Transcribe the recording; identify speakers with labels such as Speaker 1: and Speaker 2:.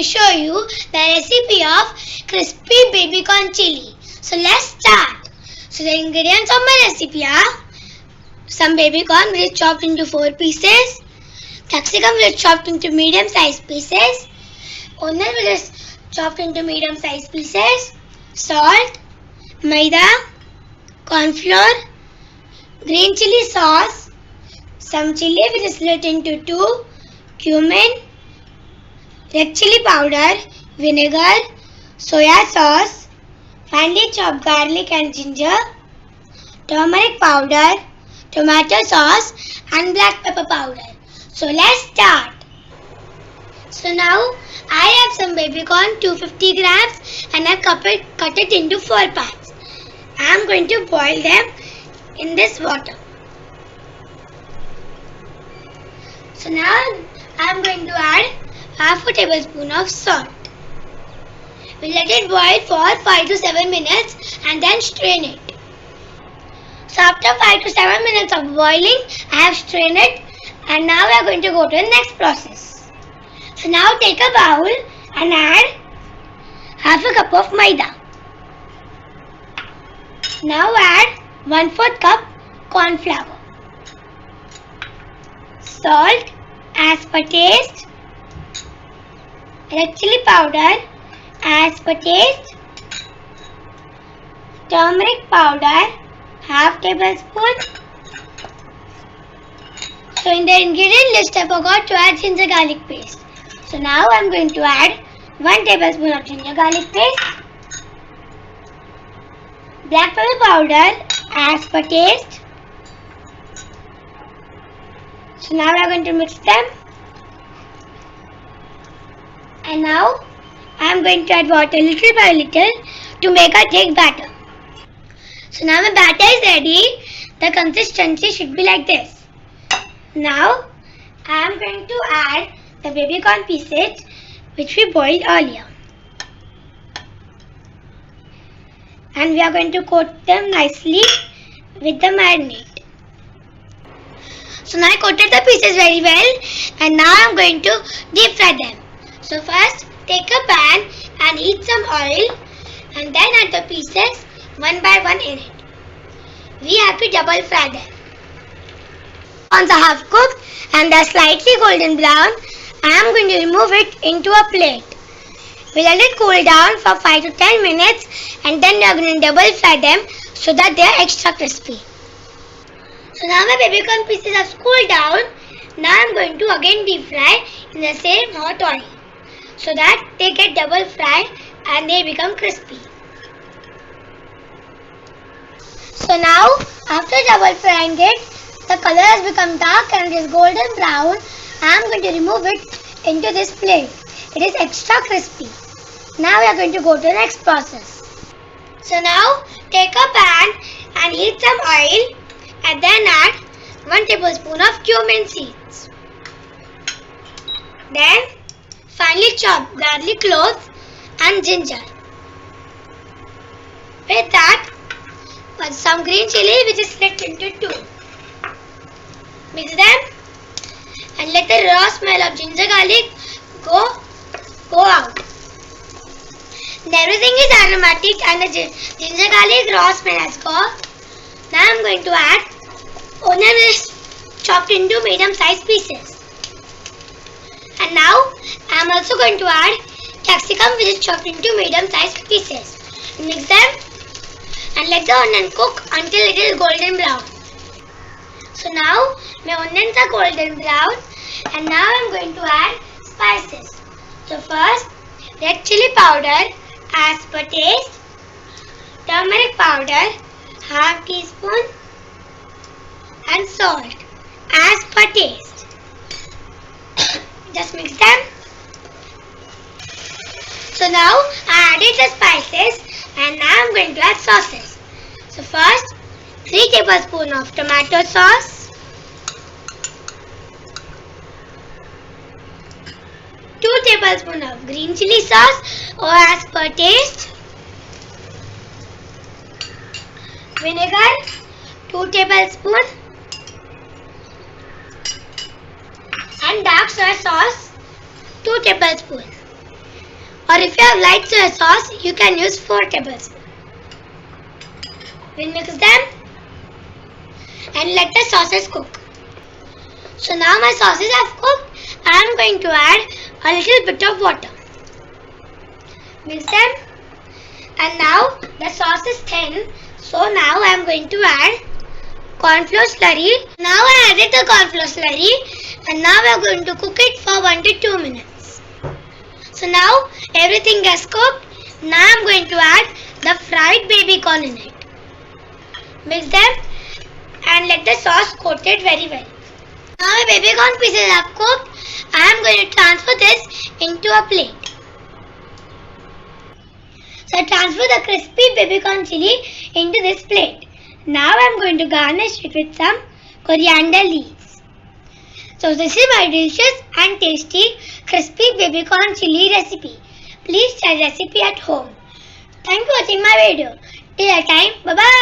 Speaker 1: to show you the recipe of crispy baby corn chili. So let's start. So the ingredients of my recipe are some baby corn which is chopped into 4 pieces, capsicum which is chopped into medium sized pieces, onion which is chopped into medium sized pieces, salt, maida, corn flour, green chili sauce, some chili which is split into 2, cumin, red chili powder, vinegar, soya sauce, finely chopped garlic and ginger, turmeric powder, tomato sauce and black pepper powder. So let's start. So now I have some baby corn 250 grams and I cut it into 4 parts. I am going to boil them in this water. So now I am going to add half a tablespoon of salt. We'll let it boil for 5 to 7 minutes and then strain it. So after 5 to 7 minutes of boiling, I have strained it and now we are going to go to the next process. So now take a bowl and add half a cup of maida. Now add 1/4 cup corn flour, salt as per taste, red chili powder as per taste, turmeric powder half tablespoon. So in the ingredient list I forgot to add ginger garlic paste. So now I am going to add 1 tablespoon of ginger garlic paste, black pepper powder as per taste. So now we are going to mix them. And now I am going to add water little by little to make a thick batter. So now my batter is ready. The consistency should be like this. Now I am going to add the baby corn pieces which we boiled earlier. And we are going to coat them nicely with the marinade. So now I coated the pieces very well and now I am going to deep fry them. So first take a pan and heat some oil and then add the pieces one by one in it. We have to double fry them. Once are half cooked and they are slightly golden brown, I am going to remove it into a plate. We let it cool down for 5 to 10 minutes and then we are going to double fry them so that they are extra crispy. So now my baby corn pieces have cooled down. Now I am going to again deep fry in the same hot oil so that they get double fried and they become crispy. So now after double frying it, the color has become dark and it is golden brown. I am going to remove it into this plate. It is extra crispy. Now we are going to go to the next process. So now take a pan and heat some oil and then add 1 tablespoon of cumin seeds. Then finely chop garlic cloves and ginger. With that, some green chili which is split into 2. Mix them and let the raw smell of ginger garlic go out. And everything is aromatic and the ginger garlic raw smell has gone. Now I am going to add onion which is chopped into medium sized pieces. And now I am also going to add capsicum which is chopped into medium sized pieces. Mix them and let the onion cook until it is golden brown. So now my onions are golden brown and now I am going to add spices. So first red chili powder as per taste, turmeric powder half teaspoon and salt as per taste. Just mix them. So now I added the spices and now I am going to add sauces. So first 3 tablespoons of tomato sauce, 2 tablespoons of green chili sauce or as per taste, vinegar 2 tablespoons and dark soy sauce 2 tablespoons. or if you have light soy sauce, you can use 4 tablespoons. We'll mix them and let the sauces cook. So now my sauces have cooked. I am going to add a little bit of water. Mix them, and now the sauce is thin. So now I am going to add cornflour slurry. Now I added the cornflour slurry, and now we are going to cook it for 1 to 2 minutes. So now everything is cooked. Now I am going to add the fried baby corn in it. Mix them and let the sauce coat it very well. Now my baby corn pieces are cooked. I am going to transfer this into a plate. So I transfer the crispy baby corn chili into this plate. Now I am going to garnish it with some coriander leaves. So this is my delicious and tasty crispy baby corn chili recipe. Please try the recipe at home. Thank you for watching my video. Till that time, bye bye.